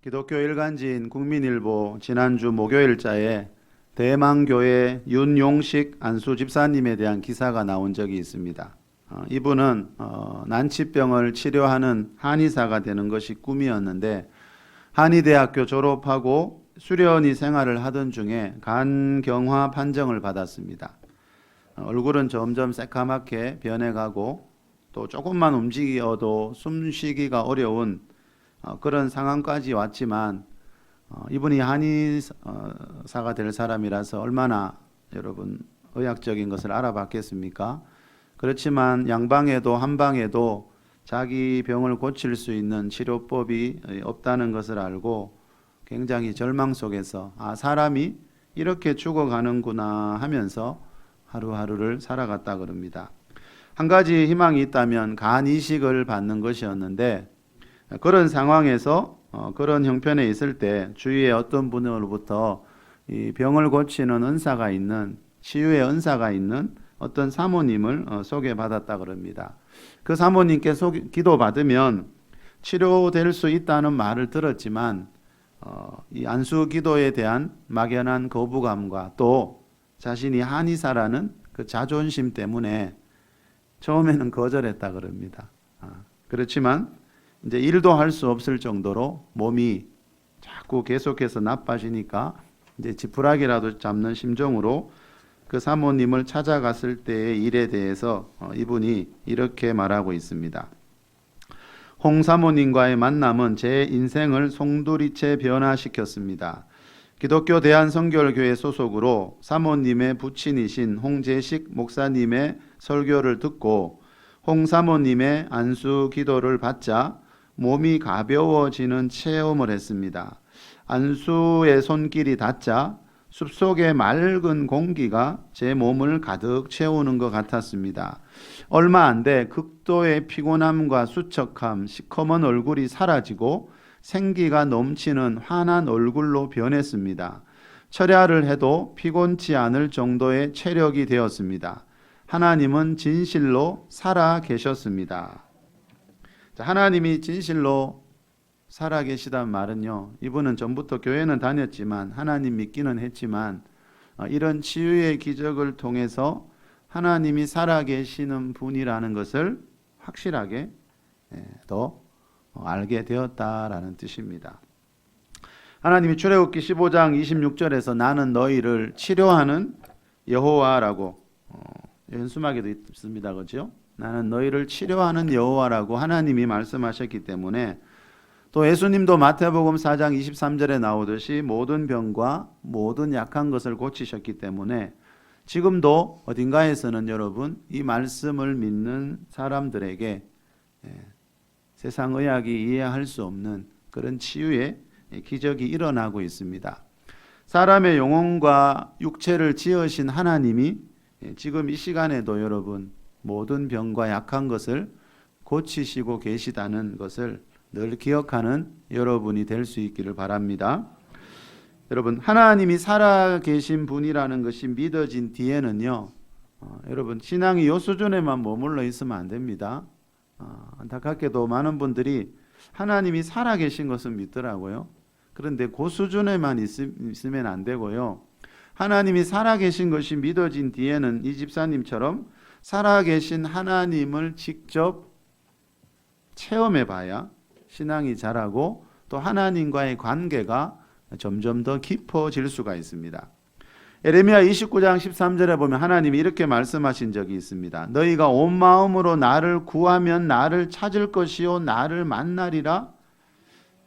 기독교 일간지인 국민일보 지난주 목요일자에 대망교회 윤용식 안수 집사님에 대한 기사가 나온 적이 있습니다. 이분은 난치병을 치료하는 한의사가 되는 것이 꿈이었는데 한의대학교 졸업하고 수련의 생활을 하던 중에 간경화 판정을 받았습니다. 얼굴은 점점 새까맣게 변해가고 또 조금만 움직여도 숨쉬기가 어려운 그런 상황까지 왔지만 이분이 한의사가 될 사람이라서 얼마나 여러분 의학적인 것을 알아봤겠습니까? 그렇지만 양방에도 한방에도 자기 병을 고칠 수 있는 치료법이 없다는 것을 알고 굉장히 절망 속에서 사람이 이렇게 죽어가는구나 하면서 하루하루를 살아갔다 그럽니다. 한 가지 희망이 있다면 간 이식을 받는 것이었는데 그런 상황에서 그런 형편에 있을 때 주위에 어떤 분으로부터 이 병을 고치는 은사가 있는 치유의 은사가 있는 어떤 사모님을 소개받았다 그럽니다. 그 사모님께 기도받으면 치료될 수 있다는 말을 들었지만 이 안수 기도에 대한 막연한 거부감과 또 자신이 한의사라는 그 자존심 때문에 처음에는 거절했다 그럽니다. 그렇지만 이제 일도 할 수 없을 정도로 몸이 자꾸 계속해서 나빠지니까 이제 지푸라기라도 잡는 심정으로 그 사모님을 찾아갔을 때의 일에 대해서 이분이 이렇게 말하고 있습니다. 홍 사모님과의 만남은 제 인생을 송두리째 변화시켰습니다. 기독교 대한성결교회 소속으로 사모님의 부친이신 홍재식 목사님의 설교를 듣고 홍 사모님의 안수 기도를 받자 몸이 가벼워지는 체험을 했습니다. 안수의 손길이 닿자 숲속의 맑은 공기가 제 몸을 가득 채우는 것 같았습니다. 얼마 안 돼 극도의 피곤함과 수척함, 시커먼 얼굴이 사라지고 생기가 넘치는 환한 얼굴로 변했습니다. 철야를 해도 피곤치 않을 정도의 체력이 되었습니다. 하나님은 진실로 살아 계셨습니다. 하나님이 진실로 살아 계시다는 말은요, 이분은 전부터 교회는 다녔지만 하나님 믿기는 했지만 이런 치유의 기적을 통해서 하나님이 살아 계시는 분이라는 것을 확실하게 더 알게 되었다라는 뜻입니다. 하나님이 출애굽기 15장 26절에서 나는 너희를 치료하는 여호와라고 연수막에도 있습니다. 그렇죠? 나는 너희를 치료하는 여호와라고 하나님이 말씀하셨기 때문에 또 예수님도 마태복음 4장 23절에 나오듯이 모든 병과 모든 약한 것을 고치셨기 때문에 지금도 어딘가에서는 여러분 이 말씀을 믿는 사람들에게 세상 의학이 이해할 수 없는 그런 치유의 기적이 일어나고 있습니다. 사람의 영혼과 육체를 지으신 하나님이 지금 이 시간에도 여러분 모든 병과 약한 것을 고치시고 계시다는 것을 늘 기억하는 여러분이 될 수 있기를 바랍니다. 여러분 하나님이 살아계신 분이라는 것이 믿어진 뒤에는요 여러분 신앙이 이 수준에만 머물러 있으면 안 됩니다. 안타깝게도 많은 분들이 하나님이 살아계신 것은 믿더라고요. 그런데 그 수준에만 있으면 안 되고요. 하나님이 살아계신 것이 믿어진 뒤에는 이 집사님처럼 살아계신 하나님을 직접 체험해 봐야 신앙이 자라고 또 하나님과의 관계가 점점 더 깊어질 수가 있습니다. 에레미야 29장 13절에 보면 하나님이 이렇게 말씀하신 적이 있습니다. 너희가 온 마음으로 나를 구하면 나를 찾을 것이요 나를 만나리라.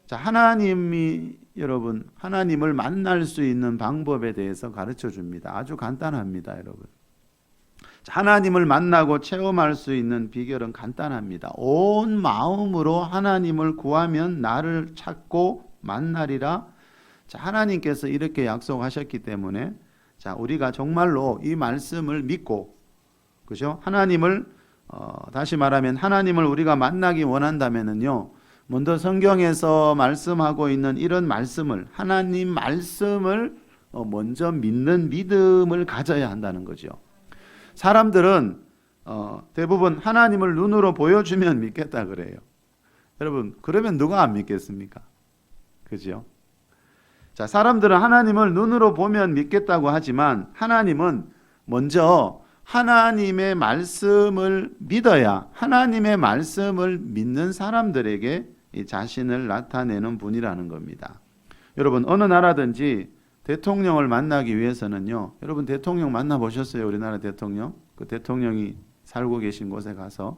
자, 하나님이 여러분 하나님을 만날 수 있는 방법에 대해서 가르쳐 줍니다. 아주 간단합니다, 여러분. 하나님을 만나고 체험할 수 있는 비결은 간단합니다. 온 마음으로 하나님을 구하면 나를 찾고 만나리라. 자, 하나님께서 이렇게 약속하셨기 때문에 자, 우리가 정말로 이 말씀을 믿고 그죠? 하나님을 다시 말하면 하나님을 우리가 만나기 원한다면은요. 먼저 성경에서 말씀하고 있는 이런 말씀을 하나님 말씀을 먼저 믿는 믿음을 가져야 한다는 거죠. 사람들은 대부분 하나님을 눈으로 보여주면 믿겠다 그래요. 여러분 그러면 누가 안 믿겠습니까? 그죠? 자, 사람들은 하나님을 눈으로 보면 믿겠다고 하지만 하나님은 먼저 하나님의 말씀을 믿어야 하나님의 말씀을 믿는 사람들에게 이 자신을 나타내는 분이라는 겁니다. 여러분, 어느 나라든지 대통령을 만나기 위해서는요, 여러분 대통령 만나보셨어요? 우리나라 대통령? 그 대통령이 살고 계신 곳에 가서.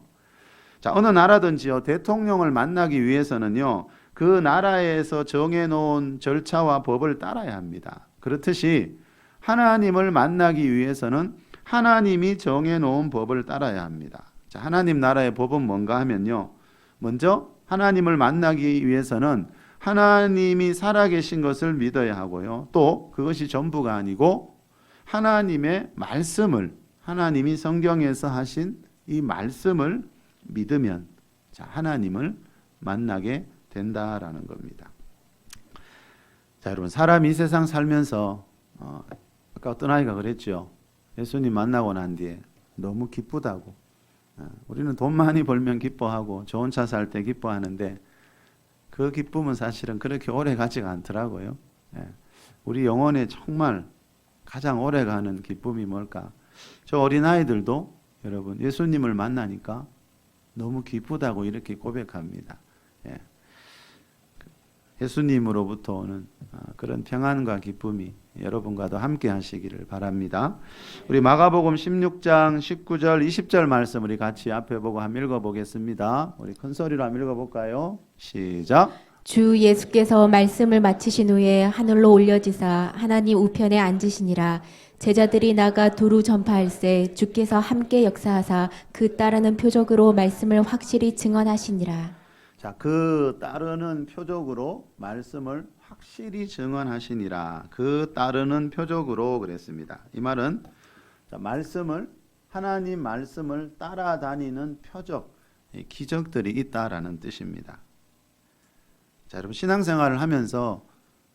자, 어느 나라든지요, 대통령을 만나기 위해서는요, 그 나라에서 정해놓은 절차와 법을 따라야 합니다. 그렇듯이 하나님을 만나기 위해서는 하나님이 정해놓은 법을 따라야 합니다. 자, 하나님 나라의 법은 뭔가 하면요, 먼저 하나님을 만나기 위해서는 하나님이 살아계신 것을 믿어야 하고요, 또 그것이 전부가 아니고 하나님의 말씀을, 하나님이 성경에서 하신 이 말씀을 믿으면 자, 하나님을 만나게 된다라는 겁니다. 자, 여러분, 사람이 이 세상 살면서 아까 어떤 아이가 그랬죠. 예수님 만나고 난 뒤에 너무 기쁘다고. 우리는 돈 많이 벌면 기뻐하고 좋은 차 살 때 기뻐하는데 그 기쁨은 사실은 그렇게 오래 가지가 않더라고요. 우리 영혼에 정말 가장 오래 가는 기쁨이 뭘까? 저 어린아이들도 여러분 예수님을 만나니까 너무 기쁘다고 이렇게 고백합니다. 예수님으로부터 오는 그런 평안과 기쁨이 여러분과도 함께 하시기를 바랍니다. 우리 마가복음 16장 19절 20절 말씀 우리 같이 앞에 보고 한번 읽어보겠습니다. 우리 큰 소리로 한번 읽어볼까요? 시작. 주 예수께서 말씀을 마치신 후에 하늘로 올려지사 하나님 우편에 앉으시니라. 제자들이 나가 두루 전파할세 주께서 함께 역사하사 그 따르는 표적으로 말씀을 확실히 증언하시니라. 자, 그 따르는 표적으로 말씀을 확실히 증언하시니라. 그 따르는 표적으로 그랬습니다. 이 말은 자, 말씀을 하나님 말씀을 따라다니는 표적, 기적들이 있다라는 뜻입니다. 자, 여러분 신앙생활을 하면서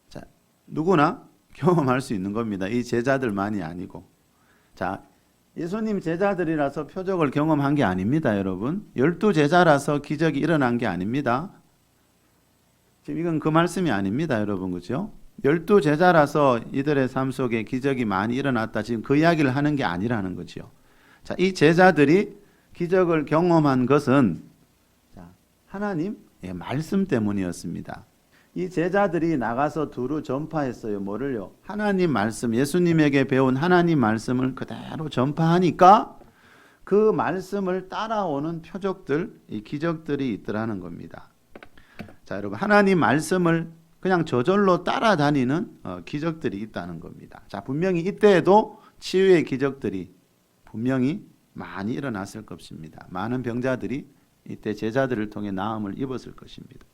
자, 누구나 경험할 수 있는 겁니다. 이 제자들만이 아니고. 자, 예수님 제자들이라서 표적을 경험한 게 아닙니다, 여러분. 12제자라서 기적이 일어난 게 아닙니다. 지금 이건 그 말씀이 아닙니다, 여러분. 그죠? 12제자라서 이들의 삶 속에 기적이 많이 일어났다. 지금 그 이야기를 하는 게 아니라는 거죠. 자, 이 제자들이 기적을 경험한 것은 자, 하나님의 말씀 때문이었습니다. 이 제자들이 나가서 두루 전파했어요. 뭐를요? 하나님 말씀, 예수님에게 배운 하나님 말씀을 그대로 전파하니까 그 말씀을 따라오는 표적들, 이 기적들이 있더라는 겁니다. 자, 여러분, 하나님 말씀을 그냥 저절로 따라다니는 기적들이 있다는 겁니다. 자, 분명히 이때에도 치유의 기적들이 분명히 많이 일어났을 것입니다. 많은 병자들이 이때 제자들을 통해 나음을 입었을 것입니다.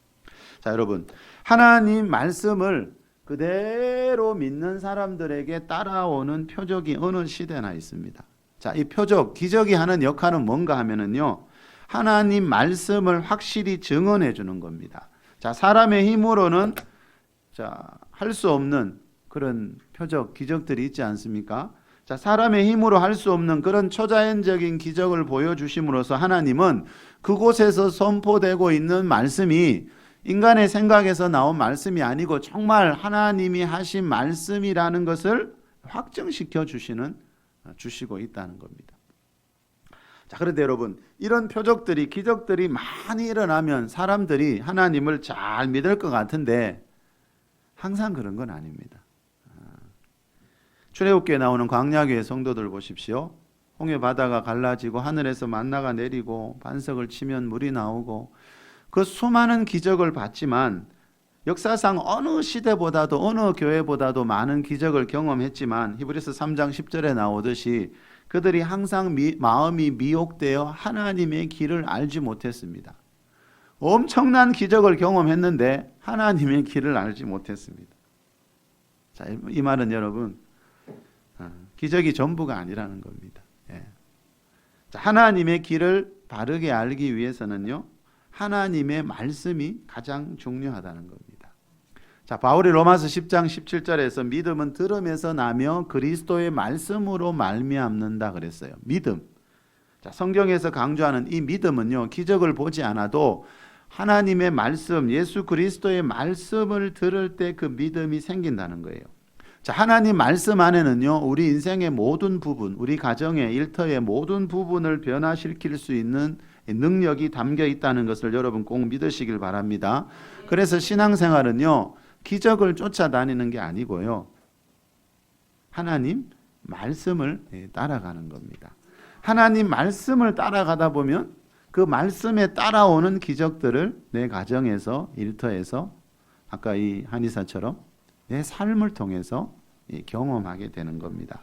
자, 여러분, 하나님 말씀을 그대로 믿는 사람들에게 따라오는 표적이 어느 시대나 있습니다. 자, 이 표적, 기적이 하는 역할은 뭔가 하면은요, 하나님 말씀을 확실히 증언해 주는 겁니다. 자, 사람의 힘으로는 자, 할 수 없는 그런 표적, 기적들이 있지 않습니까? 자, 사람의 힘으로 할 수 없는 그런 초자연적인 기적을 보여주심으로써 하나님은 그곳에서 선포되고 있는 말씀이 인간의 생각에서 나온 말씀이 아니고 정말 하나님이 하신 말씀이라는 것을 확증시켜 주시고 있다는 겁니다. 자, 그런데 여러분, 이런 표적들이, 기적들이 많이 일어나면 사람들이 하나님을 잘 믿을 것 같은데 항상 그런 건 아닙니다. 출애굽기에 나오는 광야교회 성도들 보십시오. 홍해 바다가 갈라지고 하늘에서 만나가 내리고 반석을 치면 물이 나오고 그 수많은 기적을 봤지만 역사상 어느 시대보다도 어느 교회보다도 많은 기적을 경험했지만 히브리서 3장 10절에 나오듯이 그들이 항상 마음이 미혹되어 하나님의 길을 알지 못했습니다. 엄청난 기적을 경험했는데 하나님의 길을 알지 못했습니다. 자, 이 말은 여러분 기적이 전부가 아니라는 겁니다. 자, 하나님의 길을 바르게 알기 위해서는요, 하나님의 말씀이 가장 중요하다는 겁니다. 자, 바울이 로마서 10장 17절에서 믿음은 들음에서 나며 그리스도의 말씀으로 말미암는다 그랬어요. 믿음. 자, 성경에서 강조하는 이 믿음은요, 기적을 보지 않아도 하나님의 말씀, 예수 그리스도의 말씀을 들을 때 그 믿음이 생긴다는 거예요. 자, 하나님 말씀 안에는요, 우리 인생의 모든 부분, 우리 가정의 일터의 모든 부분을 변화시킬 수 있는 능력이 담겨 있다는 것을 여러분 꼭 믿으시길 바랍니다. 그래서 신앙생활은요, 기적을 쫓아다니는 게 아니고요, 하나님 말씀을 따라가는 겁니다. 하나님 말씀을 따라가다 보면 그 말씀에 따라오는 기적들을 내 가정에서, 일터에서, 아까 이 한의사처럼 내 삶을 통해서 경험하게 되는 겁니다.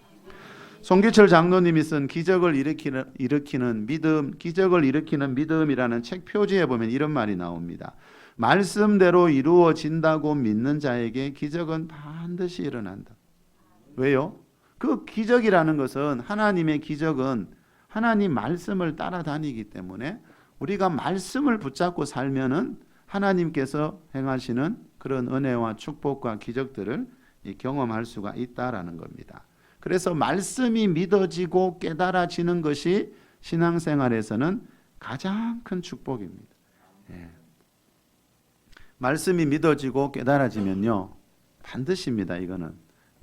송기철 장로님이 쓴 기적을 일으키는 믿음, 기적을 일으키는 믿음이라는 책 표지에 보면 이런 말이 나옵니다. 말씀대로 이루어진다고 믿는 자에게 기적은 반드시 일어난다. 왜요? 그 기적이라는 것은, 하나님의 기적은 하나님 말씀을 따라다니기 때문에 우리가 말씀을 붙잡고 살면은 하나님께서 행하시는 그런 은혜와 축복과 기적들을 경험할 수가 있다라는 겁니다. 그래서 말씀이 믿어지고 깨달아지는 것이 신앙생활에서는 가장 큰 축복입니다. 예. 말씀이 믿어지고 깨달아지면요, 반드시입니다. 이거는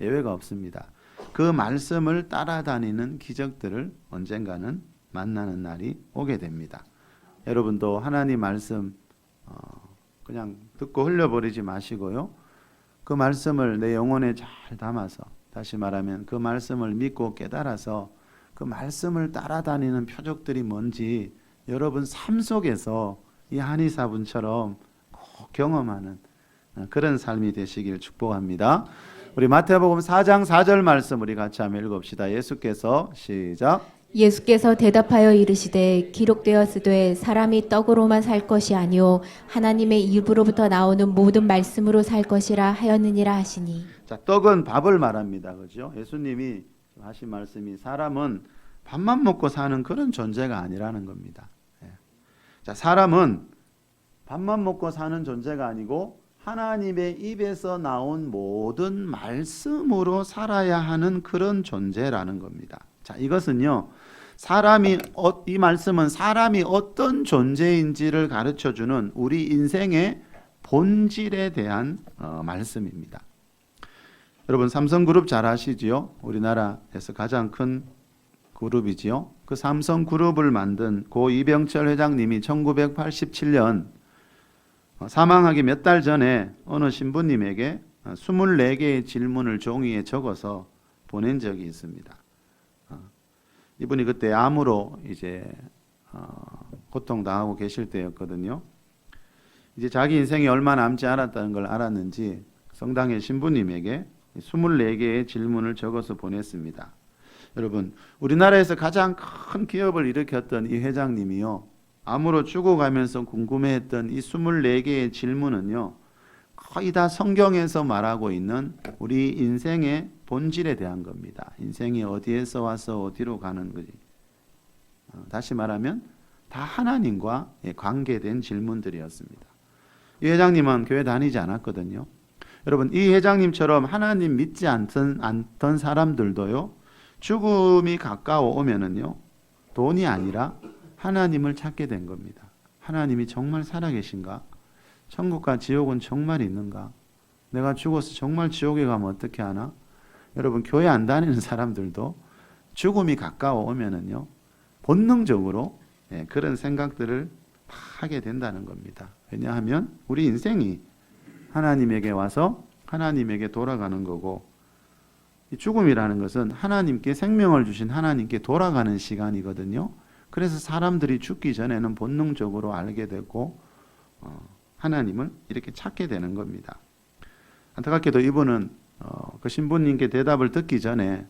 예외가 없습니다. 그 말씀을 따라다니는 기적들을 언젠가는 만나는 날이 오게 됩니다. 여러분도 하나님 말씀 그냥 듣고 흘려버리지 마시고요, 그 말씀을 내 영혼에 잘 담아서, 다시 말하면 그 말씀을 믿고 깨달아서 그 말씀을 따라다니는 표적들이 뭔지 여러분 삶 속에서 이 한의사분처럼 꼭 경험하는 그런 삶이 되시길 축복합니다. 우리 마태복음 4장 4절 말씀 우리 같이 한번 읽읍시다. 예수께서, 시작. 예수께서 대답하여 이르시되 기록되었으되 사람이 떡으로만 살 것이 아니요 하나님의 입으로부터 나오는 모든 말씀으로 살 것이라 하였느니라 하시니. 자, 떡은 밥을 말합니다. 그죠? 예수님이 하신 말씀이 사람은 밥만 먹고 사는 그런 존재가 아니라는 겁니다. 예. 자, 사람은 밥만 먹고 사는 존재가 아니고 하나님의 입에서 나온 모든 말씀으로 살아야 하는 그런 존재라는 겁니다. 자, 이것은요, 이 말씀은 사람이 어떤 존재인지를 가르쳐주는 우리 인생의 본질에 대한 말씀입니다. 여러분, 삼성그룹 잘 아시지요? 우리나라에서 가장 큰 그룹이지요. 그 삼성그룹을 만든 고 이병철 회장님이 1987년 사망하기 몇 달 전에 어느 신부님에게 24개의 질문을 종이에 적어서 보낸 적이 있습니다. 이분이 그때 암으로 이제 고통당하고 계실 때였거든요. 이제 자기 인생이 얼마 남지 않았다는 걸 알았는지 성당의 신부님에게 24개의 질문을 적어서 보냈습니다. 여러분, 우리나라에서 가장 큰 기업을 일으켰던 이 회장님이요, 암으로 죽어가면서 궁금해했던 이 24개의 질문은요, 거의 다 성경에서 말하고 있는 우리 인생의 본질에 대한 겁니다. 인생이 어디에서 와서 어디로 가는 거지. 다시 말하면 다 하나님과 관계된 질문들이었습니다. 이 회장님은 교회 다니지 않았거든요. 여러분, 이 회장님처럼 하나님 믿지 않던 사람들도요, 죽음이 가까워 오면은요, 돈이 아니라 하나님을 찾게 된 겁니다. 하나님이 정말 살아계신가? 천국과 지옥은 정말 있는가? 내가 죽어서 정말 지옥에 가면 어떻게 하나? 여러분, 교회 안 다니는 사람들도 죽음이 가까워 오면은요, 본능적으로 그런 생각들을 하게 된다는 겁니다. 왜냐하면 우리 인생이 하나님에게 와서 하나님에게 돌아가는 거고, 이 죽음이라는 것은 하나님께 생명을 주신 하나님께 돌아가는 시간이거든요. 그래서 사람들이 죽기 전에는 본능적으로 알게 되고 하나님을 이렇게 찾게 되는 겁니다. 안타깝게도 이분은 그 신부님께 대답을 듣기 전에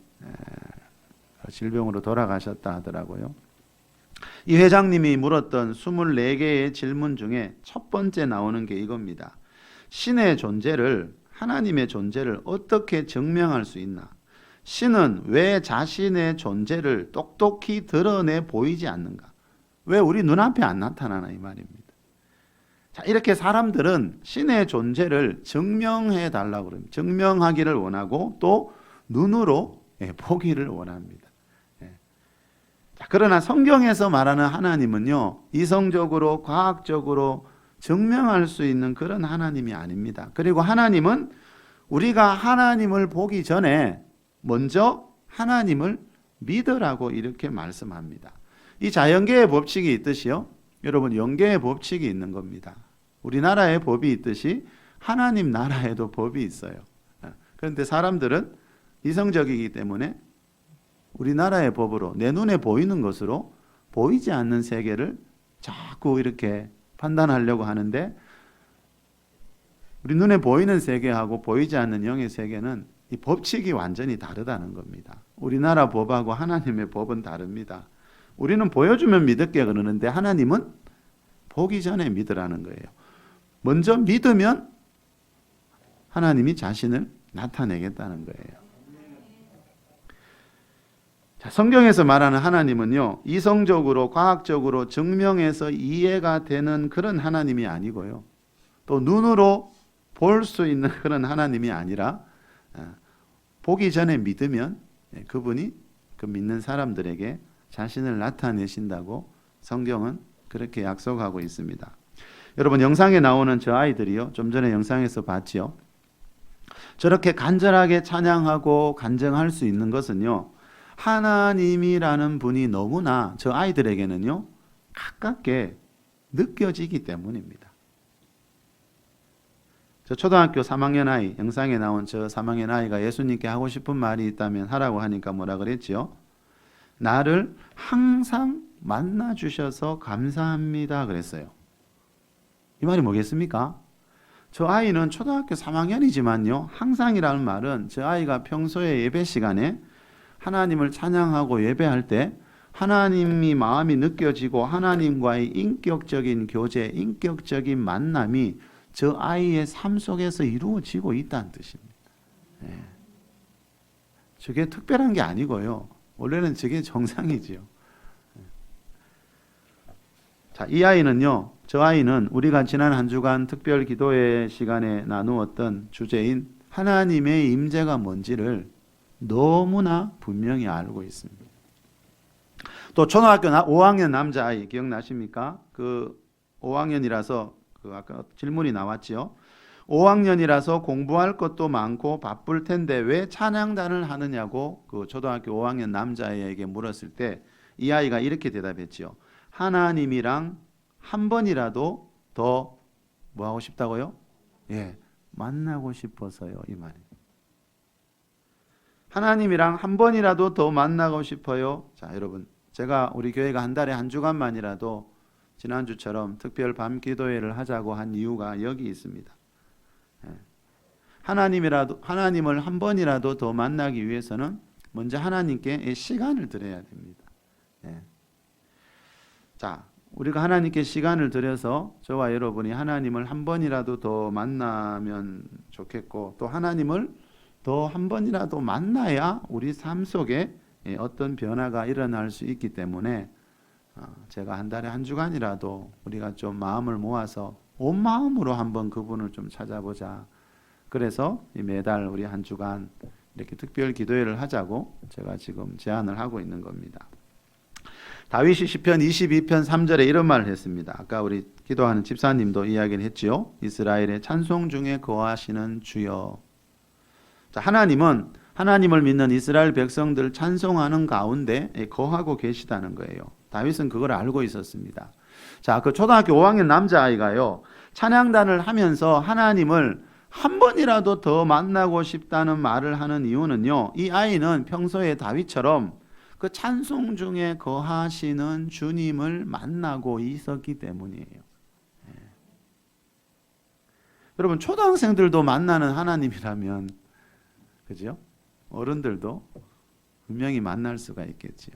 질병으로 돌아가셨다 하더라고요. 이 회장님이 물었던 24개의 질문 중에 첫 번째 나오는 게 이겁니다. 신의 존재를, 하나님의 존재를 어떻게 증명할 수 있나? 신은 왜 자신의 존재를 똑똑히 드러내 보이지 않는가? 왜 우리 눈앞에 안 나타나나, 이 말입니다. 자, 이렇게 사람들은 신의 존재를 증명해 달라고 그럽니다. 증명하기를 원하고 또 눈으로 보기를 원합니다. 자, 그러나 성경에서 말하는 하나님은요, 이성적으로 과학적으로 증명할 수 있는 그런 하나님이 아닙니다. 그리고 하나님은 우리가 하나님을 보기 전에 먼저 하나님을 믿으라고 이렇게 말씀합니다. 이 자연계의 법칙이 있듯이요, 여러분 영계의 법칙이 있는 겁니다. 우리나라에 법이 있듯이 하나님 나라에도 법이 있어요. 그런데 사람들은 이성적이기 때문에 우리나라의 법으로, 내 눈에 보이는 것으로 보이지 않는 세계를 자꾸 이렇게 판단하려고 하는데, 우리 눈에 보이는 세계하고 보이지 않는 영의 세계는 이 법칙이 완전히 다르다는 겁니다. 우리나라 법하고 하나님의 법은 다릅니다. 우리는 보여주면 믿을게 그러는데 하나님은 보기 전에 믿으라는 거예요. 먼저 믿으면 하나님이 자신을 나타내겠다는 거예요. 자, 성경에서 말하는 하나님은요, 이성적으로 과학적으로 증명해서 이해가 되는 그런 하나님이 아니고요, 또 눈으로 볼 수 있는 그런 하나님이 아니라 보기 전에 믿으면 그분이 그 믿는 사람들에게 자신을 나타내신다고 성경은 그렇게 약속하고 있습니다. 여러분, 영상에 나오는 저 아이들이요, 좀 전에 영상에서 봤지요, 저렇게 간절하게 찬양하고 간증할 수 있는 것은요, 하나님이라는 분이 너무나 저 아이들에게는요 가깝게 느껴지기 때문입니다. 저 초등학교 3학년 아이, 영상에 나온 저 3학년 아이가 예수님께 하고 싶은 말이 있다면 하라고 하니까 뭐라 그랬지요? 나를 항상 만나 주셔서 감사합니다 그랬어요. 이 말이 뭐겠습니까? 저 아이는 초등학교 3학년이지만요, 항상이라는 말은 저 아이가 평소에 예배 시간에 하나님을 찬양하고 예배할 때 하나님이 마음이 느껴지고 하나님과의 인격적인 교제, 인격적인 만남이 저 아이의 삶 속에서 이루어지고 있다는 뜻입니다. 예. 저게 특별한 게 아니고요, 원래는 저게 정상이지요. 자, 이 아이는요, 저 아이는 우리가 지난 한 주간 특별 기도회 시간에 나누었던 주제인 하나님의 임재가 뭔지를 너무나 분명히 알고 있습니다. 또 초등학교 5학년 남자아이 기억나십니까? 그 5학년이라서 그 아까 질문이 나왔지요. 5학년이라서 공부할 것도 많고 바쁠 텐데 왜 찬양단을 하느냐고 그 초등학교 5학년 남자아이에게 물었을 때 이 아이가 이렇게 대답했지요. 하나님이랑 한 번이라도 더 뭐 하고 싶다고요? 예, 만나고 싶어서요, 이 말이에요. 하나님이랑 한 번이라도 더 만나고 싶어요. 자, 여러분, 제가 우리 교회가 한 달에 한 주간만이라도 지난주처럼 특별 밤 기도회를 하자고 한 이유가 여기 있습니다. 하나님을 한 번이라도 더 만나기 위해서는 먼저 하나님께 시간을 드려야 됩니다. 자, 우리가 하나님께 시간을 들여서 저와 여러분이 하나님을 한 번이라도 더 만나면 좋겠고, 또 하나님을 더 한 번이라도 만나야 우리 삶 속에 어떤 변화가 일어날 수 있기 때문에 제가 한 달에 한 주간이라도 우리가 좀 마음을 모아서 온 마음으로 한번 그분을 좀 찾아보자. 그래서 매달 우리 한 주간 이렇게 특별 기도회를 하자고 제가 지금 제안을 하고 있는 겁니다. 다윗이 시편 22편 3절에 이런 말을 했습니다. 아까 우리 기도하는 집사님도 이야기를 했지요. 이스라엘의 찬송 중에 거하시는 주여. 자, 하나님은 하나님을 믿는 이스라엘 백성들 찬송하는 가운데 거하고 계시다는 거예요. 다윗은 그걸 알고 있었습니다. 자, 그 초등학교 5학년 남자아이가요, 찬양단을 하면서 하나님을 한 번이라도 더 만나고 싶다는 말을 하는 이유는요, 이 아이는 평소에 다윗처럼 그 찬송 중에 거하시는 주님을 만나고 있었기 때문이에요. 여러분, 초등학생들도 만나는 하나님이라면, 그죠? 어른들도 분명히 만날 수가 있겠지요.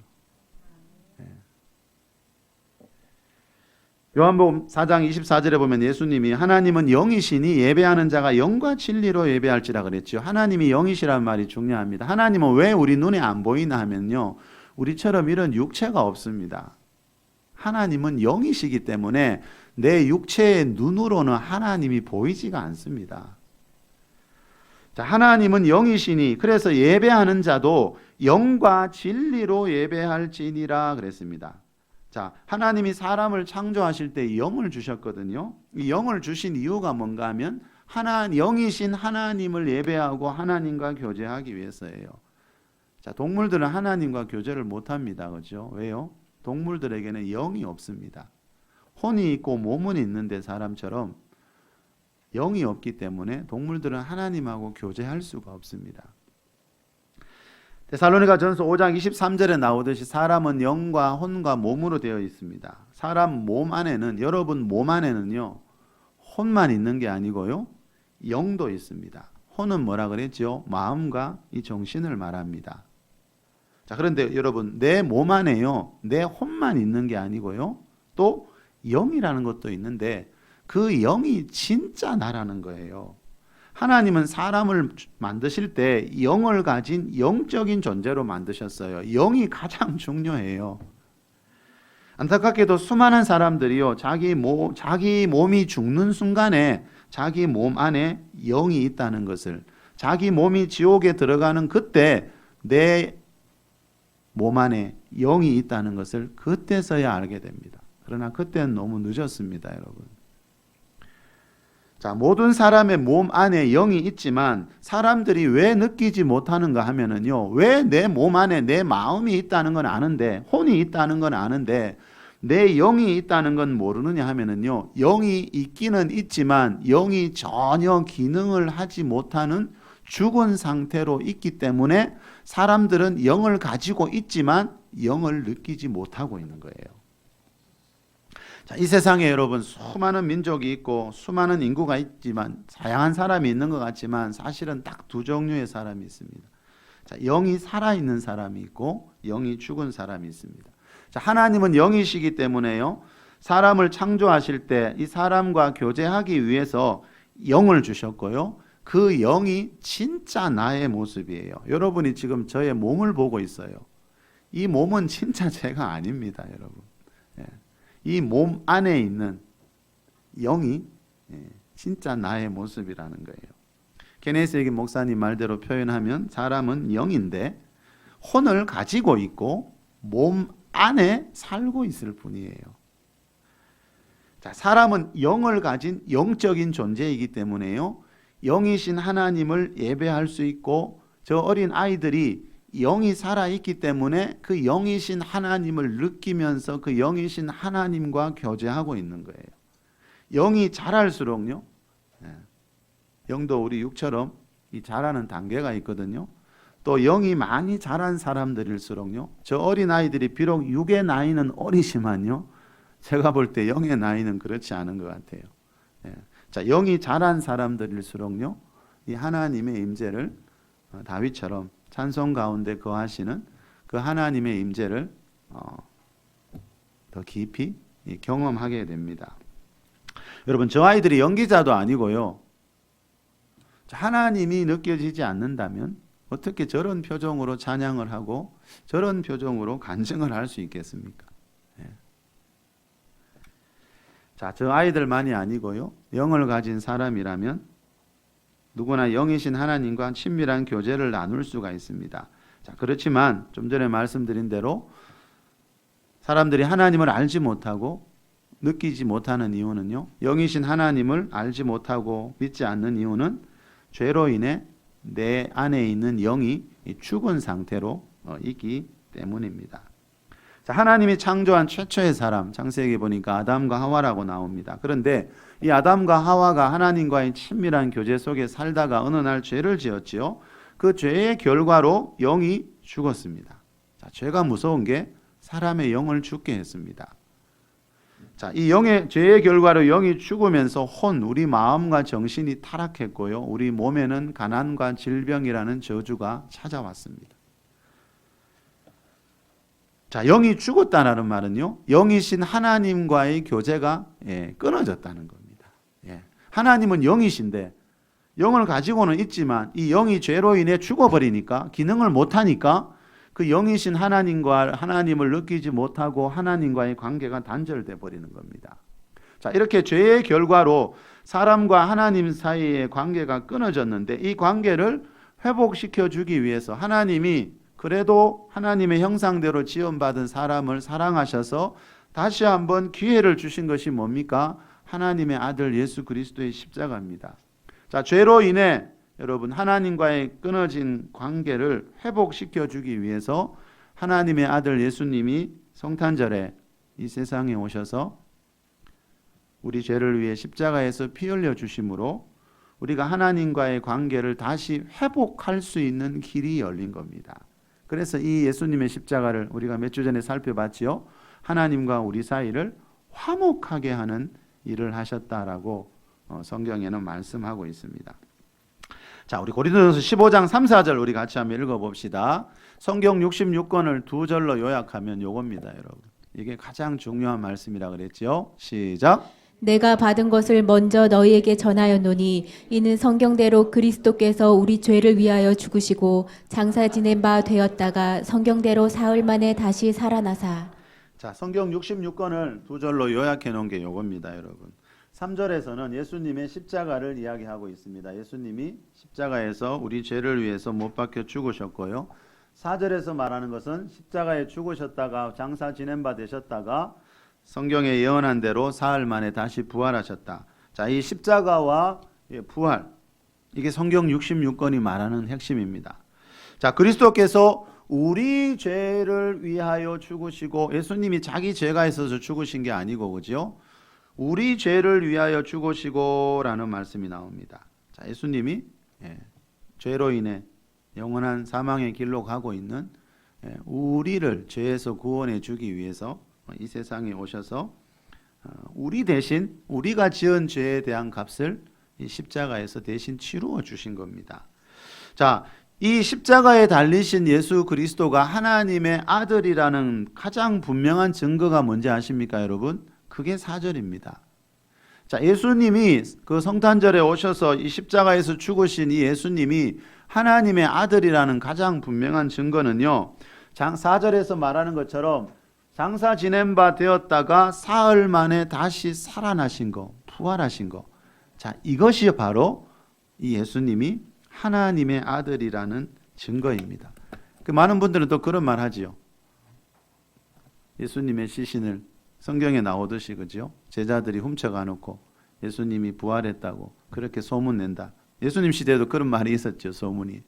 요한복음 4장 24절에 보면 예수님이 하나님은 영이시니 예배하는 자가 영과 진리로 예배할지라 그랬죠. 하나님이 영이시라는 말이 중요합니다. 하나님은 왜 우리 눈에 안 보이나 하면요, 우리처럼 이런 육체가 없습니다. 하나님은 영이시기 때문에 내 육체의 눈으로는 하나님이 보이지가 않습니다. 자, 하나님은 영이시니 그래서 예배하는 자도 영과 진리로 예배할지니라 그랬습니다. 자, 하나님이 사람을 창조하실 때 영을 주셨거든요. 이 영을 주신 이유가 뭔가 하면 영이신 하나님을 예배하고 하나님과 교제하기 위해서예요. 자, 동물들은 하나님과 교제를 못합니다. 그렇죠? 왜요? 동물들에게는 영이 없습니다. 혼이 있고 몸은 있는데 사람처럼 영이 없기 때문에 동물들은 하나님하고 교제할 수가 없습니다. 데살로니가 전서 5장 23절에 나오듯이 사람은 영과 혼과 몸으로 되어 있습니다. 사람 몸 안에는, 여러분 몸 안에는요, 혼만 있는 게 아니고요, 영도 있습니다. 혼은 뭐라 그랬죠? 마음과 이 정신을 말합니다. 자, 그런데 여러분, 내 몸 안에요, 내 혼만 있는 게 아니고요, 또 영이라는 것도 있는데 그 영이 진짜 나라는 거예요. 하나님은 사람을 만드실 때 영을 가진 영적인 존재로 만드셨어요. 영이 가장 중요해요. 안타깝게도 수많은 사람들이요, 자기 몸이 죽는 순간에 자기 몸 안에 영이 있다는 것을, 자기 몸이 지옥에 들어가는 그때 내 몸 안에 영이 있다는 것을 그때서야 알게 됩니다. 그러나 그때는 너무 늦었습니다, 여러분. 자, 모든 사람의 몸 안에 영이 있지만 사람들이 왜 느끼지 못하는가 하면은요, 왜 내 몸 안에 내 마음이 있다는 건 아는데, 혼이 있다는 건 아는데 내 영이 있다는 건 모르느냐 하면은요, 영이 있기는 있지만 영이 전혀 기능을 하지 못하는 죽은 상태로 있기 때문에 사람들은 영을 가지고 있지만 영을 느끼지 못하고 있는 거예요. 자, 이 세상에 여러분 수많은 민족이 있고 수많은 인구가 있지만, 다양한 사람이 있는 것 같지만 사실은 딱 두 종류의 사람이 있습니다. 자, 영이 살아있는 사람이 있고 영이 죽은 사람이 있습니다. 자, 하나님은 영이시기 때문에요, 사람을 창조하실 때 이 사람과 교제하기 위해서 영을 주셨고요, 그 영이 진짜 나의 모습이에요. 여러분이 지금 저의 몸을 보고 있어요. 이 몸은 진짜 제가 아닙니다, 여러분. 이 몸 안에 있는 영이 진짜 나의 모습이라는 거예요. 케네스 에긴 목사님 말대로 표현하면 사람은 영인데 혼을 가지고 있고 몸 안에 살고 있을 뿐이에요. 자, 사람은 영을 가진 영적인 존재이기 때문에요, 영이신 하나님을 예배할 수 있고, 저 어린 아이들이 영이 살아있기 때문에 그 영이신 하나님을 느끼면서 그 영이신 하나님과 교제하고 있는 거예요. 영이 자랄수록요, 영도 우리 육처럼 이 자라는 단계가 있거든요. 또 영이 많이 자란 사람들일수록요, 저 어린 아이들이 비록 육의 나이는 어리지만요, 제가 볼 때 영의 나이는 그렇지 않은 것 같아요. 자, 영이 자란 사람들일수록요, 이 하나님의 임재를 다윗처럼 찬송 가운데 거하시는 그 하나님의 임재를 더 깊이 경험하게 됩니다. 여러분, 저 아이들이 연기자도 아니고요, 하나님이 느껴지지 않는다면 어떻게 저런 표정으로 찬양을 하고 저런 표정으로 간증을 할 수 있겠습니까? 자, 저 아이들만이 아니고요, 영을 가진 사람이라면 누구나 영이신 하나님과 친밀한 교제를 나눌 수가 있습니다. 자, 그렇지만 좀 전에 말씀드린 대로 사람들이 하나님을 알지 못하고 느끼지 못하는 이유는요, 영이신 하나님을 알지 못하고 믿지 않는 이유는 죄로 인해 내 안에 있는 영이 죽은 상태로 있기 때문입니다. 자, 하나님이 창조한 최초의 사람, 창세기 보니까 아담과 하와라고 나옵니다. 그런데 이 아담과 하와가 하나님과의 친밀한 교제 속에 살다가 어느 날 죄를 지었지요. 그 죄의 결과로 영이 죽었습니다. 자, 죄가 무서운 게 사람의 영을 죽게 했습니다. 자, 이 죄의 결과로 영이 죽으면서 우리 마음과 정신이 타락했고요, 우리 몸에는 가난과 질병이라는 저주가 찾아왔습니다. 자, 영이 죽었다는 말은요, 영이신 하나님과의 교제가 끊어졌다는 겁니다. 하나님은 영이신데 영을 가지고는 있지만 이 영이 죄로 인해 죽어버리니까, 기능을 못하니까 그 영이신 하나님을 느끼지 못하고 하나님과의 관계가 단절돼 버리는 겁니다. 자, 이렇게 죄의 결과로 사람과 하나님 사이의 관계가 끊어졌는데, 이 관계를 회복시켜 주기 위해서 하나님이 그래도 하나님의 형상대로 지음받은 사람을 사랑하셔서 다시 한번 기회를 주신 것이 뭡니까? 하나님의 아들 예수 그리스도의 십자가입니다. 자, 죄로 인해 여러분 하나님과의 끊어진 관계를 회복시켜 주기 위해서 하나님의 아들 예수님이 성탄절에 이 세상에 오셔서 우리 죄를 위해 십자가에서 피 흘려 주심으로 우리가 하나님과의 관계를 다시 회복할 수 있는 길이 열린 겁니다. 그래서 이 예수님의 십자가를 우리가 몇 주 전에 살펴봤지요. 하나님과 우리 사이를 화목하게 하는 일을 하셨다라고 성경에는 말씀하고 있습니다. 자, 우리 고린도전서 15장 3, 4절 우리 같이 한번 읽어봅시다. 성경 66권을 두 절로 요약하면 요겁니다, 여러분. 이게 가장 중요한 말씀이라 그랬죠. 시작. 내가 받은 것을 먼저 너희에게 전하였노니 이는 성경대로 그리스도께서 우리 죄를 위하여 죽으시고 장사 지낸 바 되었다가 성경대로 사흘 만에 다시 살아나사. 자, 성경 66권을 두 절로 요약해 놓은 게 요겁니다, 여러분. 3절에서는 예수님의 십자가를 이야기하고 있습니다. 예수님이 십자가에서 우리 죄를 위해서 못 박혀 죽으셨고요. 4절에서 말하는 것은 십자가에 죽으셨다가 장사 지낸 바 되셨다가 성경에 예언한 대로 사흘 만에 다시 부활하셨다. 자, 이 십자가와 부활, 이게 성경 66권이 말하는 핵심입니다. 자, 그리스도께서 우리 죄를 위하여 죽으시고, 예수님이 자기 죄가 있어서 죽으신 게 아니고, 그죠? 우리 죄를 위하여 죽으시고 라는 말씀이 나옵니다. 자, 예수님이 죄로 인해 영원한 사망의 길로 가고 있는 우리를 죄에서 구원해 주기 위해서 이 세상에 오셔서 우리 대신 우리가 지은 죄에 대한 값을 이 십자가에서 대신 치루어 주신 겁니다. 자, 이 십자가에 달리신 예수 그리스도가 하나님의 아들이라는 가장 분명한 증거가 뭔지 아십니까, 여러분? 그게 4절입니다. 자, 예수님이 그 성탄절에 오셔서 이 십자가에서 죽으신 이 예수님이 하나님의 아들이라는 가장 분명한 증거는요, 4절에서 말하는 것처럼 장사 지낸 바 되었다가 사흘 만에 다시 살아나신 거, 부활하신 거. 자, 이것이 바로 이 예수님이 하나님의 아들이라는 증거입니다. 그 많은 분들은 또 그런 말 하지요. 예수님의 시신을 성경에 나오듯이, 그죠? 제자들이 훔쳐가 놓고 예수님이 부활했다고 그렇게 소문낸다. 예수님 시대에도 그런 말이 있었죠, 소문이.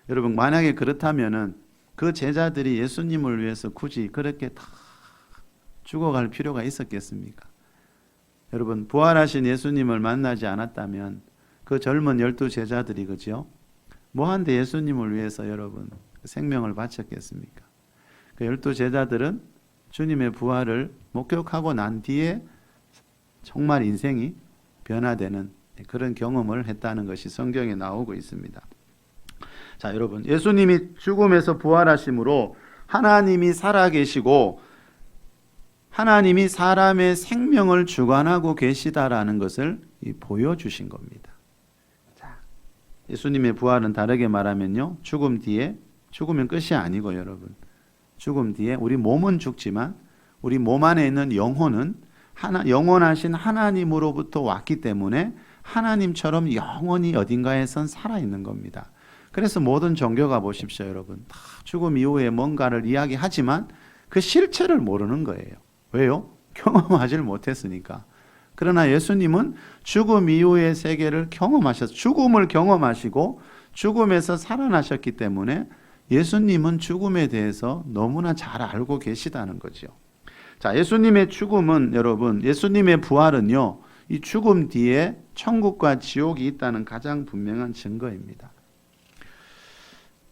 여러분, 만약에 그렇다면은 그 제자들이 예수님을 위해서 굳이 그렇게 다 죽어갈 필요가 있었겠습니까? 여러분, 부활하신 예수님을 만나지 않았다면 그 젊은 12 제자들이, 그죠? 뭐한데 예수님을 위해서 여러분 생명을 바쳤겠습니까? 그 12 제자들은 주님의 부활을 목격하고 난 뒤에 정말 인생이 변화되는 그런 경험을 했다는 것이 성경에 나오고 있습니다. 자, 여러분, 예수님이 죽음에서 부활하심으로 하나님이 살아계시고 하나님이 사람의 생명을 주관하고 계시다라는 것을 보여주신 겁니다. 자, 예수님의 부활은 다르게 말하면요, 죽음 뒤에, 죽으면 끝이 아니고 여러분, 죽음 뒤에 우리 몸은 죽지만 우리 몸 안에 있는 영혼은 영원하신 하나님으로부터 왔기 때문에 하나님처럼 영원히 어딘가에선 살아있는 겁니다. 그래서 모든 종교가 보십시오, 여러분. 다 죽음 이후에 뭔가를 이야기하지만 그 실체를 모르는 거예요. 왜요? 경험하지를 못했으니까. 그러나 예수님은 죽음 이후의 세계를 경험하셔서 죽음을 경험하시고 죽음에서 살아나셨기 때문에 예수님은 죽음에 대해서 너무나 잘 알고 계시다는 거죠. 자, 예수님의 죽음은 여러분, 예수님의 부활은요, 이 죽음 뒤에 천국과 지옥이 있다는 가장 분명한 증거입니다.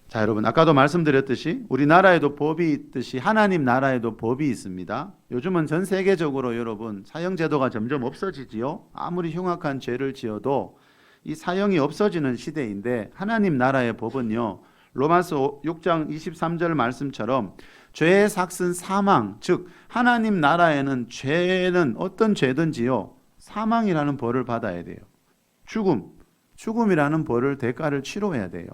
자, 여러분, 아까도 말씀드렸듯이 우리나라에도 법이 있듯이 하나님 나라에도 법이 있습니다. 요즘은 전 세계적으로 여러분 사형제도가 점점 없어지지요. 아무리 흉악한 죄를 지어도 이 사형이 없어지는 시대인데 하나님 나라의 법은요, 로마서 6장 23절 말씀처럼 죄의 삭은 사망, 즉 하나님 나라에는 죄는 어떤 죄든지요, 사망이라는 벌을 받아야 돼요. 죽음이라는 벌을 대가를 치러야 돼요.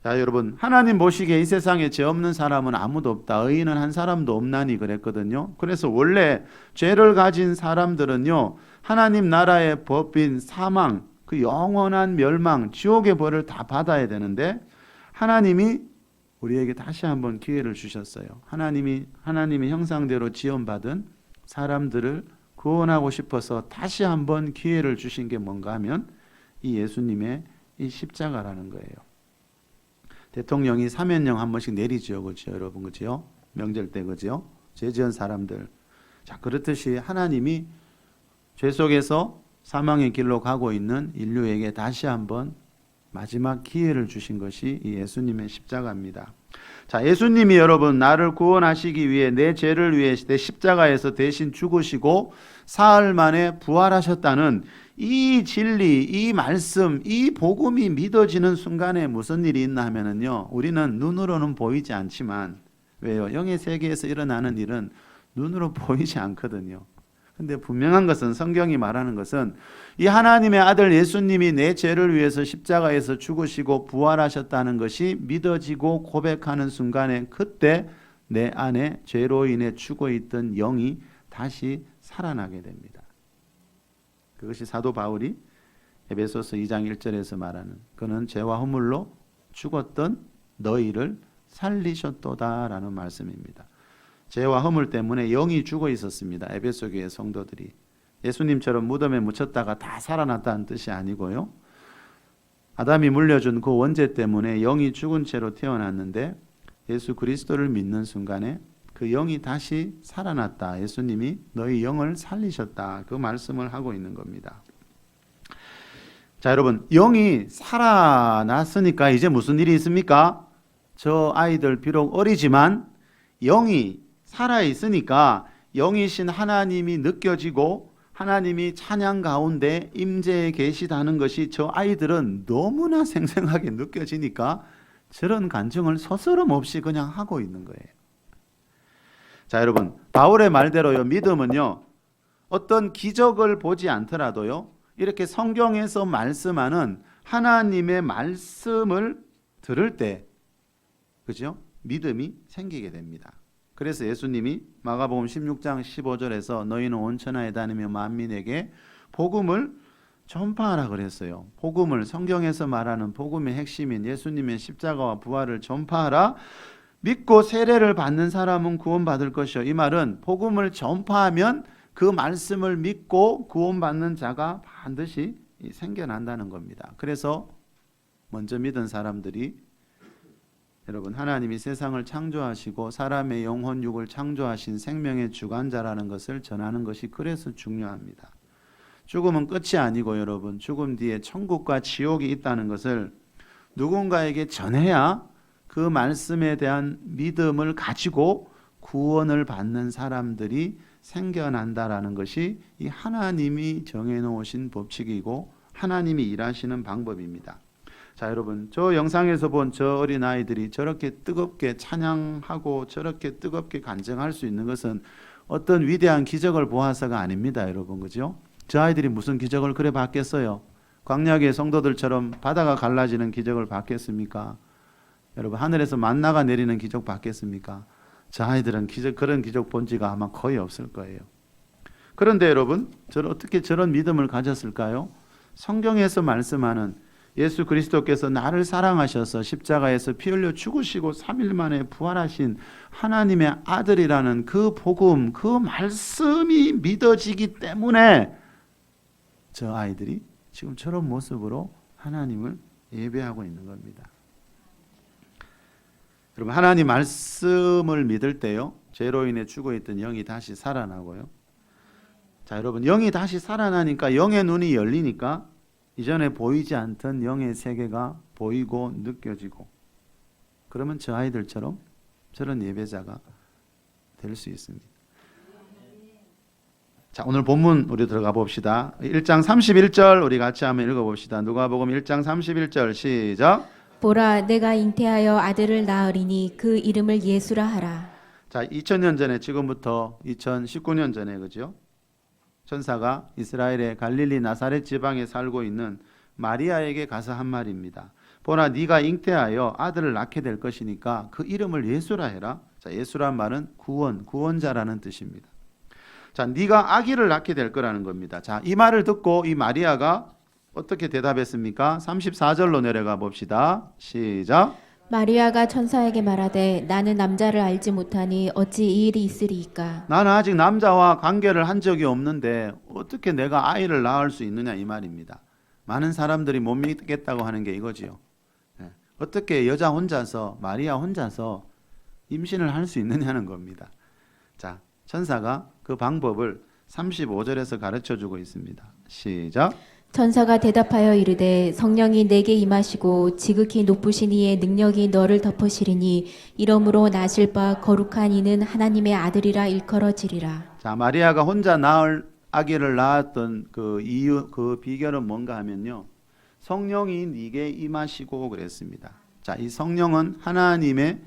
자, 여러분, 하나님 보시기에 이 세상에 죄 없는 사람은 아무도 없다. 의인은 한 사람도 없나니 그랬거든요. 그래서 원래 죄를 가진 사람들은요, 하나님 나라의 법인 사망, 그 영원한 멸망, 지옥의 벌을 다 받아야 되는데 하나님이 우리에게 다시 한번 기회를 주셨어요. 하나님의 형상대로 지원받은 사람들을 구원하고 싶어서 다시 한번 기회를 주신 게 뭔가 하면 이 예수님의 이 십자가라는 거예요. 대통령이 사면령 한 번씩 내리죠, 그죠, 여러분, 그죠? 명절 때, 그죠? 죄 지은 사람들. 자, 그렇듯이 하나님이 죄 속에서 사망의 길로 가고 있는 인류에게 다시 한번 마지막 기회를 주신 것이 이 예수님의 십자가입니다. 자, 예수님이 여러분 나를 구원하시기 위해 내 죄를 위해 내 십자가에서 대신 죽으시고 사흘 만에 부활하셨다는 이 진리, 이 말씀, 이 복음이 믿어지는 순간에 무슨 일이 있나 하면은요, 우리는 눈으로는 보이지 않지만, 왜요? 영의 세계에서 일어나는 일은 눈으로 보이지 않거든요. 근데 분명한 것은, 성경이 말하는 것은 이 하나님의 아들 예수님이 내 죄를 위해서 십자가에서 죽으시고 부활하셨다는 것이 믿어지고 고백하는 순간에, 그때 내 안에 죄로 인해 죽어있던 영이 다시 살아나게 됩니다. 그것이 사도 바울이 에베소서 2장 1절에서 말하는, 그는 죄와 허물로 죽었던 너희를 살리셨도다라는 말씀입니다. 죄와 허물 때문에 영이 죽어 있었습니다. 에베소 교회 성도들이. 예수님처럼 무덤에 묻혔다가 다 살아났다는 뜻이 아니고요. 아담이 물려준 그 원죄 때문에 영이 죽은 채로 태어났는데 예수 그리스도를 믿는 순간에 그 영이 다시 살아났다. 예수님이 너희 영을 살리셨다. 그 말씀을 하고 있는 겁니다. 자, 여러분, 영이 살아났으니까 이제 무슨 일이 있습니까? 저 아이들 비록 어리지만 영이 살아있으니까 영이신 하나님이 느껴지고 하나님이 찬양 가운데 임재해 계시다는 것이 저 아이들은 너무나 생생하게 느껴지니까 저런 간증을 서스럼 없이 그냥 하고 있는 거예요. 자, 여러분, 바울의 말대로요, 믿음은요, 어떤 기적을 보지 않더라도요, 이렇게 성경에서 말씀하는 하나님의 말씀을 들을 때, 그죠? 믿음이 생기게 됩니다. 그래서 예수님이 마가복음 16장 15절에서 너희는 온 천하에 다니며 만민에게 복음을 전파하라 그랬어요. 복음을, 성경에서 말하는 복음의 핵심인 예수님의 십자가와 부활을 전파하라. 믿고 세례를 받는 사람은 구원받을 것이요. 이 말은 복음을 전파하면 그 말씀을 믿고 구원받는 자가 반드시 생겨난다는 겁니다. 그래서 먼저 믿은 사람들이, 여러분, 하나님이 세상을 창조하시고 사람의 영혼 육을 창조하신 생명의 주관자라는 것을 전하는 것이 그래서 중요합니다. 죽음은 끝이 아니고 여러분, 죽음 뒤에 천국과 지옥이 있다는 것을 누군가에게 전해야 그 말씀에 대한 믿음을 가지고 구원을 받는 사람들이 생겨난다라는 것이 이 하나님이 정해놓으신 법칙이고 하나님이 일하시는 방법입니다. 자, 여러분, 저 영상에서 본 저 어린 아이들이 저렇게 뜨겁게 찬양하고 저렇게 뜨겁게 간증할 수 있는 것은 어떤 위대한 기적을 보아서가 아닙니다, 여러분, 그죠? 저 아이들이 무슨 기적을 그래 봤겠어요? 광야의 성도들처럼 바다가 갈라지는 기적을 봤겠습니까? 여러분, 하늘에서 만나가 내리는 기적 봤겠습니까? 저 아이들은 그런 기적 본 지가 아마 거의 없을 거예요. 그런데 여러분, 어떻게 저런 믿음을 가졌을까요? 성경에서 말씀하는 예수 그리스도께서 나를 사랑하셔서 십자가에서 피 흘려 죽으시고 3일 만에 부활하신 하나님의 아들이라는 그 복음, 그 말씀이 믿어지기 때문에 저 아이들이 지금 저런 모습으로 하나님을 예배하고 있는 겁니다. 여러분, 하나님 말씀을 믿을 때요, 죄로 인해 죽어있던 영이 다시 살아나고요. 자, 여러분, 영이 다시 살아나니까, 영의 눈이 열리니까 이전에 보이지 않던 영의 세계가 보이고 느껴지고, 그러면 저 아이들처럼 저런 예배자가 될 수 있습니다. 자, 오늘 본문 우리 들어가 봅시다. 1장 31절 우리 같이 한번 읽어봅시다. 누가복음 1장 31절 시작. 보라, 내가 잉태하여 아들을 낳으리니 그 이름을 예수라 하라. 자, 2000년 전에, 지금부터 2019년 전에, 그죠? 천사가 이스라엘의 갈릴리 나사렛 지방에 살고 있는 마리아에게 가서 한 말입니다. 보라, 네가 잉태하여 아들을 낳게 될 것이니까 그 이름을 예수라 해라. 자, 예수란 말은 구원자라는 뜻입니다. 자, 네가 아기를 낳게 될 거라는 겁니다. 자, 이 말을 듣고 이 마리아가 어떻게 대답했습니까? 34절로 내려가 봅시다. 시작. 마리아가 천사에게 말하되 나는 남자를 알지 못하니 어찌 이 일이 있으리이까. 나는 아직 남자와 관계를 한 적이 없는데 어떻게 내가 아이를 낳을 수 있느냐 이 말입니다. 많은 사람들이 못 믿겠다고 하는 게 이거지요. 예. 어떻게 여자 혼자서 마리아 혼자서 임신을 할 수 있느냐는 겁니다. 자, 천사가 그 방법을 35절에서 가르쳐 주고 있습니다. 시작. 천사가 대답하여 이르되 성령이 내게 임하시고 지극히 높으신 이의 능력이 너를 덮으시리니 이러므로 나실 바 거룩한 이는 하나님의 아들이라 일컬어지리라. 자, 마리아가 혼자 낳을 아기를 낳았던 그 이유, 그 비결은 뭔가 하면요. 성령이 네게 임하시고 그랬습니다. 자, 이 성령은 하나님의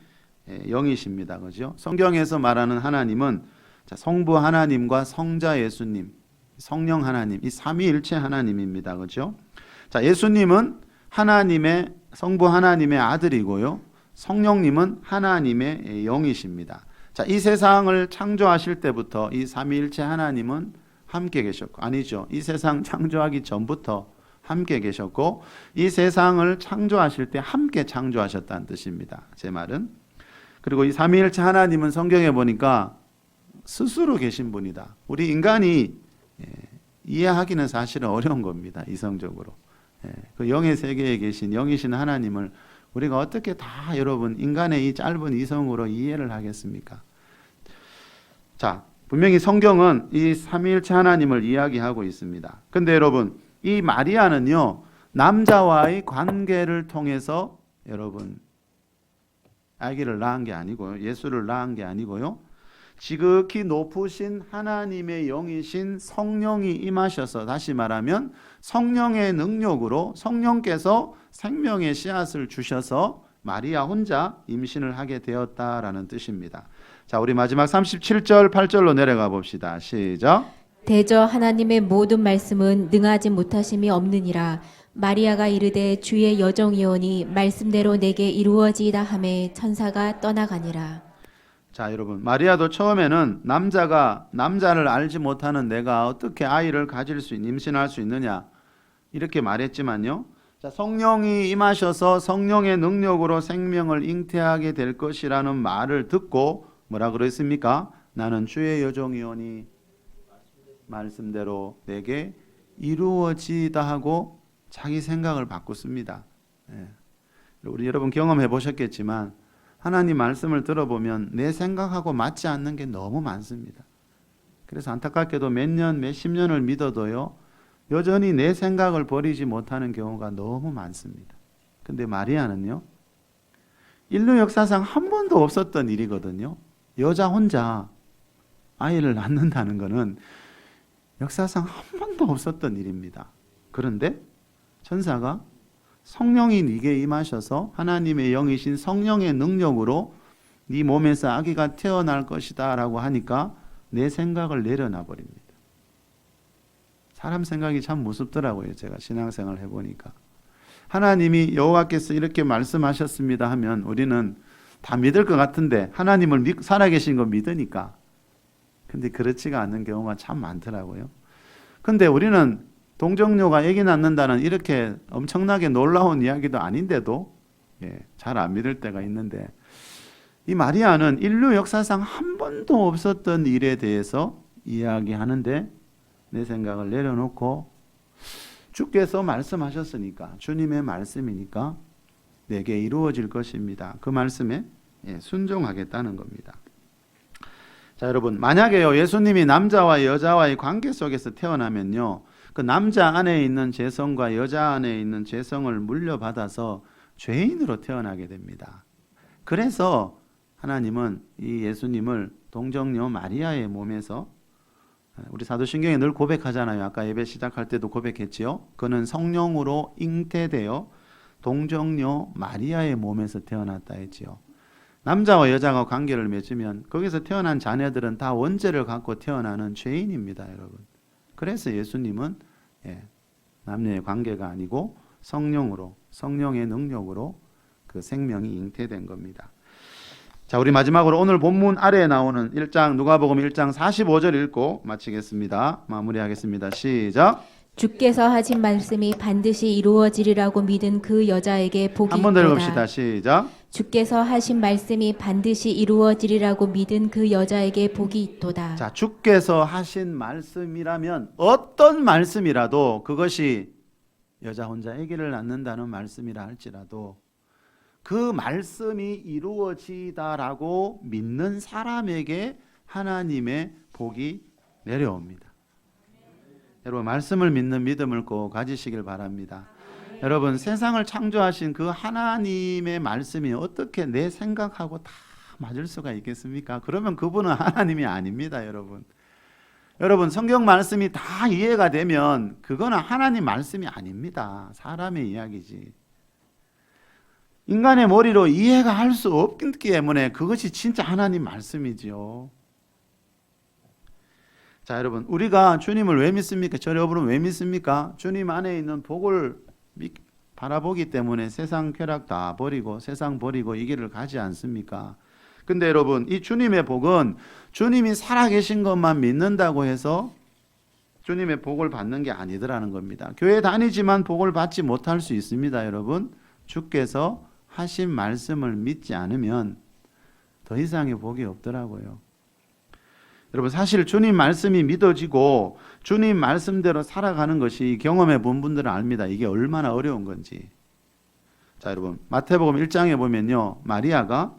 영이십니다. 그죠? 성경에서 말하는 하나님은 자, 성부 하나님과 성자 예수님, 성령 하나님, 이 삼위일체 하나님입니다. 그죠? 자, 예수님은 하나님의 성부 하나님의 아들이고요. 성령님은 하나님의 영이십니다. 자, 이 세상을 창조하실 때부터 이 삼위일체 하나님은 함께 계셨고, 아니죠. 이 세상 창조하기 전부터 함께 계셨고, 이 세상을 창조하실 때 함께 창조하셨다는 뜻입니다. 제 말은. 그리고 이 삼위일체 하나님은 성경에 보니까 스스로 계신 분이다. 우리 인간이 이해하기는 사실은 어려운 겁니다. 이성적으로. 그 영의 세계에 계신 영이신 하나님을 우리가 어떻게 다 여러분 인간의 이 짧은 이성으로 이해를 하겠습니까? 자, 분명히 성경은 이 삼위일체 하나님을 이야기하고 있습니다. 근데 여러분, 이 마리아는요, 남자와의 관계를 통해서 여러분 아기를 낳은 게 아니고요. 예수를 낳은 게 아니고요. 지극히 높으신 하나님의 영이신 성령이 임하셔서, 다시 말하면 성령의 능력으로 성령께서 생명의 씨앗을 주셔서 마리아 혼자 임신을 하게 되었다라는 뜻입니다. 자, 우리 마지막 37절 8절로 내려가 봅시다. 시작. 대저 하나님의 모든 말씀은 능하지 못하심이 없느니라. 마리아가 이르되 주의 여종이오니 말씀대로 내게 이루어지이다 하매 천사가 떠나가니라. 자, 여러분, 마리아도 처음에는 남자를 알지 못하는 내가 어떻게 아이를 가질 수 임신할 수 있느냐 이렇게 말했지만요. 자, 성령이 임하셔서 성령의 능력으로 생명을 잉태하게 될 것이라는 말을 듣고 뭐라 그랬습니까? 나는 주의 여종이오니 말씀대로 내게 이루어지다 하고 자기 생각을 바꿨습니다. 우리 여러분 경험해 보셨겠지만 하나님 말씀을 들어보면 내 생각하고 맞지 않는 게 너무 많습니다. 그래서 안타깝게도 몇 년, 몇십 년을 믿어도요, 여전히 내 생각을 버리지 못하는 경우가 너무 많습니다. 근데 마리아는요, 인류 역사상 한 번도 없었던 일이거든요. 여자 혼자 아이를 낳는다는 것은 역사상 한 번도 없었던 일입니다. 그런데 천사가 성령이 네게 임하셔서 하나님의 영이신 성령의 능력으로 네 몸에서 아기가 태어날 것이다 라고 하니까 내 생각을 내려놔 버립니다. 사람 생각이 참 무섭더라고요. 제가 신앙생활을 해보니까. 하나님이 여호와께서 이렇게 말씀하셨습니다 하면 우리는 다 믿을 것 같은데 하나님을 살아계신 거 믿으니까. 근데 그렇지가 않는 경우가 참 많더라고요. 근데 우리는 동정녀가 아기 낳는다는 이렇게 엄청나게 놀라운 이야기도 아닌데도 잘 안 믿을 때가 있는데, 이 마리아는 인류 역사상 한 번도 없었던 일에 대해서 이야기하는데 내 생각을 내려놓고 주께서 말씀하셨으니까, 주님의 말씀이니까 내게 이루어질 것입니다. 그 말씀에 순종하겠다는 겁니다. 자, 여러분, 만약에요 예수님이 남자와 여자와의 관계 속에서 태어나면요, 그 남자 안에 있는 죄성과 여자 안에 있는 죄성을 물려받아서 죄인으로 태어나게 됩니다. 그래서 하나님은 이 예수님을 동정녀 마리아의 몸에서, 우리 사도신경에 늘 고백하잖아요. 아까 예배 시작할 때도 고백했지요. 그는 성령으로 잉태되어 동정녀 마리아의 몸에서 태어났다 했지요. 남자와 여자가 관계를 맺으면 거기서 태어난 자녀들은 다 원죄를 갖고 태어나는 죄인입니다, 여러분. 그래서 예수님은 남녀의 관계가 아니고 성령으로, 성령의 능력으로 그 생명이 잉태된 겁니다. 자, 우리 마지막으로 오늘 본문 아래에 나오는 1장 누가복음 1장 45절 읽고 마치겠습니다. 마무리하겠습니다. 시작. 주께서 하신 말씀이 반드시 이루어지리라고 믿은 그 여자에게 복이 한 번 더 있도다. 읽읍시다. 시작. 주께서 하신 말씀이 반드시 이루어지리라고 믿은 그 여자에게 복이 있도다. 자, 주께서 하신 말씀이라면 어떤 말씀이라도 그것이 여자 혼자 아기를 낳는다는 말씀이라 할지라도 그 말씀이 이루어지다라고 믿는 사람에게 하나님의 복이 내려옵니다. 여러분, 말씀을 믿는 믿음을 꼭 가지시길 바랍니다. 여러분, 세상을 창조하신 그 하나님의 말씀이 어떻게 내 생각하고 다 맞을 수가 있겠습니까? 그러면 그분은 하나님이 아닙니다, 여러분. 여러분, 성경 말씀이 다 이해가 되면 그거는 하나님 말씀이 아닙니다. 사람의 이야기지. 인간의 머리로 이해가 할 수 없기 때문에 그것이 진짜 하나님 말씀이지요. 자, 여러분, 우리가 주님을 왜 믿습니까? 저 여러분은 왜 믿습니까? 주님 안에 있는 복을 바라보기 때문에 세상 쾌락 다 버리고 세상 버리고 이 길을 가지 않습니까? 근데 여러분, 이 주님의 복은 주님이 살아계신 것만 믿는다고 해서 주님의 복을 받는 게 아니더라는 겁니다. 교회 다니지만 복을 받지 못할 수 있습니다, 여러분. 주께서 하신 말씀을 믿지 않으면 더 이상의 복이 없더라고요. 여러분, 사실 주님 말씀이 믿어지고 주님 말씀대로 살아가는 것이 경험해 본 분들은 압니다. 이게 얼마나 어려운 건지. 자, 여러분, 마태복음 1장에 보면요, 마리아가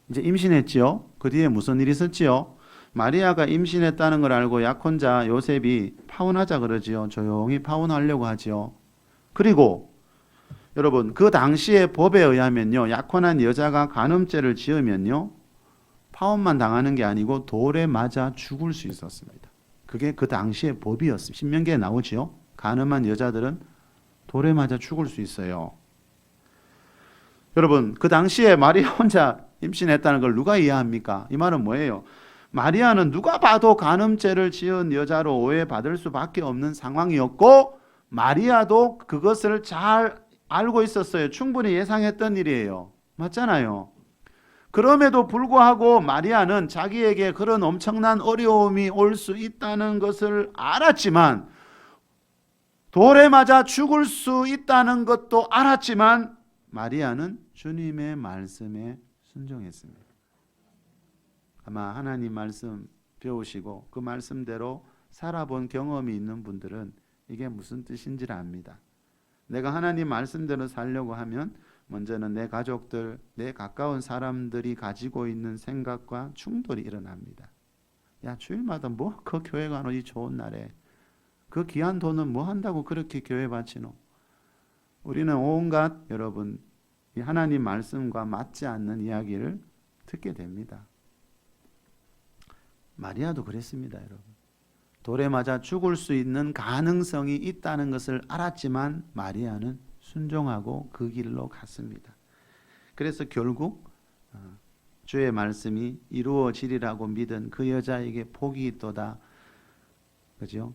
이제 임신했지요. 그 뒤에 무슨 일이 있었지요? 마리아가 임신했다는 걸 알고 약혼자 요셉이 파혼하자 그러지요. 조용히 파혼하려고 하지요. 그리고 여러분, 그 당시의 법에 의하면요, 약혼한 여자가 간음죄를 지으면요, 파혼만 당하는 게 아니고 돌에 맞아 죽을 수 있었습니다. 그게 그 당시의 법이었습니다. 신명기에 나오지요. 간음한 여자들은 돌에 맞아 죽을 수 있어요. 여러분, 그 당시에 마리아 혼자 임신했다는 걸 누가 이해합니까? 이 말은 뭐예요? 마리아는 누가 봐도 간음죄를 지은 여자로 오해받을 수밖에 없는 상황이었고, 마리아도 그것을 잘 알고 있었어요. 충분히 예상했던 일이에요. 맞잖아요. 그럼에도 불구하고 마리아는 자기에게 그런 엄청난 어려움이 올 수 있다는 것을 알았지만, 돌에 맞아 죽을 수 있다는 것도 알았지만, 마리아는 주님의 말씀에 순종했습니다. 아마 하나님 말씀 배우시고 그 말씀대로 살아본 경험이 있는 분들은 이게 무슨 뜻인지를 압니다. 내가 하나님 말씀대로 살려고 하면 먼저는 내 가족들, 내 가까운 사람들이 가지고 있는 생각과 충돌이 일어납니다. 야, 주일마다 뭐 그 교회 가노 이 좋은 날에 그 귀한 돈은 뭐 한다고 그렇게 교회 바치노? 우리는 온갖 여러분 이 하나님 말씀과 맞지 않는 이야기를 듣게 됩니다. 마리아도 그랬습니다, 여러분. 돌에 맞아 죽을 수 있는 가능성이 있다는 것을 알았지만 마리아는 순종하고 그 길로 갔습니다. 그래서 결국 주의 말씀이 이루어지리라고 믿은 그 여자에게 복이 있도다. 그죠?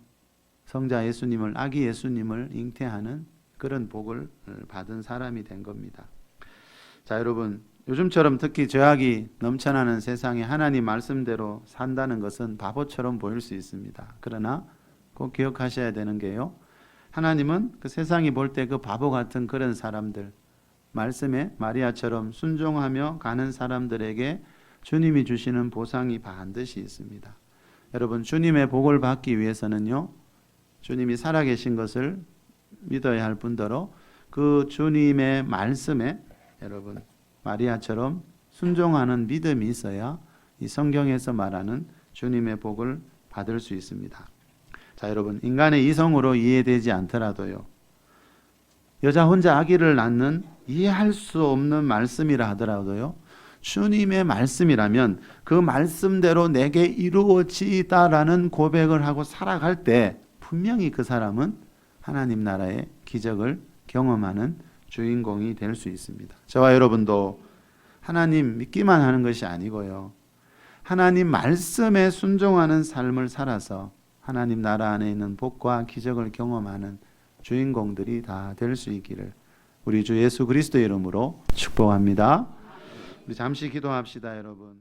성자 예수님을, 아기 예수님을 잉태하는 그런 복을 받은 사람이 된 겁니다. 자, 여러분, 요즘처럼 특히 죄악이 넘쳐나는 세상에 하나님 말씀대로 산다는 것은 바보처럼 보일 수 있습니다. 그러나 꼭 기억하셔야 되는 게요, 하나님은 그 세상이 볼 때 그 바보 같은 그런 사람들, 말씀에 마리아처럼 순종하며 가는 사람들에게 주님이 주시는 보상이 반드시 있습니다. 여러분, 주님의 복을 받기 위해서는요, 주님이 살아계신 것을 믿어야 할 뿐더러 그 주님의 말씀에 여러분 마리아처럼 순종하는 믿음이 있어야 이 성경에서 말하는 주님의 복을 받을 수 있습니다. 자, 여러분, 인간의 이성으로 이해되지 않더라도요, 여자 혼자 아기를 낳는 이해할 수 없는 말씀이라 하더라도요, 주님의 말씀이라면 그 말씀대로 내게 이루어지다라는 고백을 하고 살아갈 때 분명히 그 사람은 하나님 나라의 기적을 경험하는 주인공이 될 수 있습니다. 저와 여러분도 하나님 믿기만 하는 것이 아니고요, 하나님 말씀에 순종하는 삶을 살아서 하나님 나라 안에 있는 복과 기적을 경험하는 주인공들이 다 될 수 있기를 우리 주 예수 그리스도의 이름으로 축복합니다. 우리 잠시 기도합시다, 여러분.